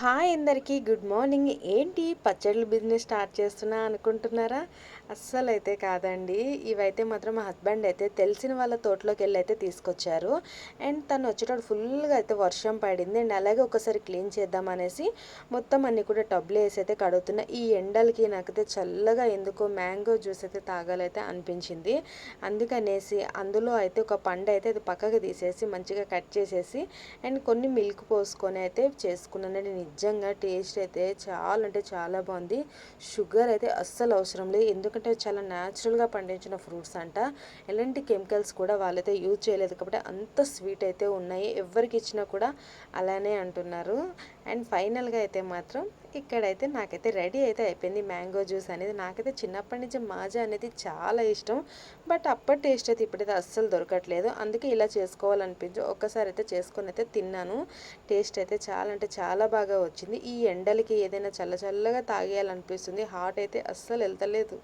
Hi అందరికీ good morning. ఏంటి పచ్చళ్ళ బిజినెస్ స్టార్ట్ చేస్తున్నా అనుకుంటున్నారా? అస్సలైతే కాదండి. ఇవైతే మాత్రం మా హస్బెండ్ అయితే తెలిసిన వాళ్ళ తోటలోకి వెళ్ళి అయితే తీసుకొచ్చారు. అండ్ తను వచ్చేటప్పుడు ఫుల్గా అయితే వర్షం పడింది. అండ్ అలాగే ఒకసారి క్లీన్ చేద్దామనేసి మొత్తం అన్నీ కూడా టబ్లో వేసి అయితే కడుగుతున్నా. ఈ ఎండలకి నాకైతే చల్లగా ఎందుకో మ్యాంగో జ్యూస్ అయితే తాగాలైతే అనిపించింది. అందుకనేసి అందులో అయితే ఒక పండు అయితే అది పక్కకు తీసేసి మంచిగా కట్ చేసేసి అండ్ కొన్ని మిల్క్ పోసుకొని అయితే చేసుకున్నానండి. నిజంగా టేస్ట్ అయితే చాలా అంటే చాలా బాగుంది. షుగర్ అయితే అస్సలు అవసరం లేదు, ఎందుకంటే చాలా న్యాచురల్గా పండించిన ఫ్రూట్స్ అంట. ఎలాంటి కెమికల్స్ కూడా వాళ్ళైతే యూజ్ చేయలేదు కాబట్టి అంత స్వీట్ అయితే ఉన్నాయి. ఎవరికి ఇచ్చినా కూడా అలానే అంటున్నారు. అండ్ ఫైనల్గా అయితే మాత్రం ఇక్కడైతే నాకైతే రెడీ అయితే అయిపోయింది మ్యాంగో జ్యూస్ అనేది. నాకైతే చిన్నప్పటి నుంచి మాజా అనేది చాలా ఇష్టం. బట్ అప్పటి టేస్ట్ అయితే ఇప్పుడైతే అస్సలు దొరకట్లేదు. అందుకే ఇలా చేసుకోవాలనిపించి ఒక్కసారి అయితే చేసుకొని అయితే తిన్నాను. టేస్ట్ అయితే చాలా అంటే చాలా బాగా వచ్చింది. ఈ ఎండలకి ఏదైనా చల్ల చల్లగా తాగేయాలనిపిస్తుంది. హాట్ అయితే అస్సలు వెళ్తలేదు.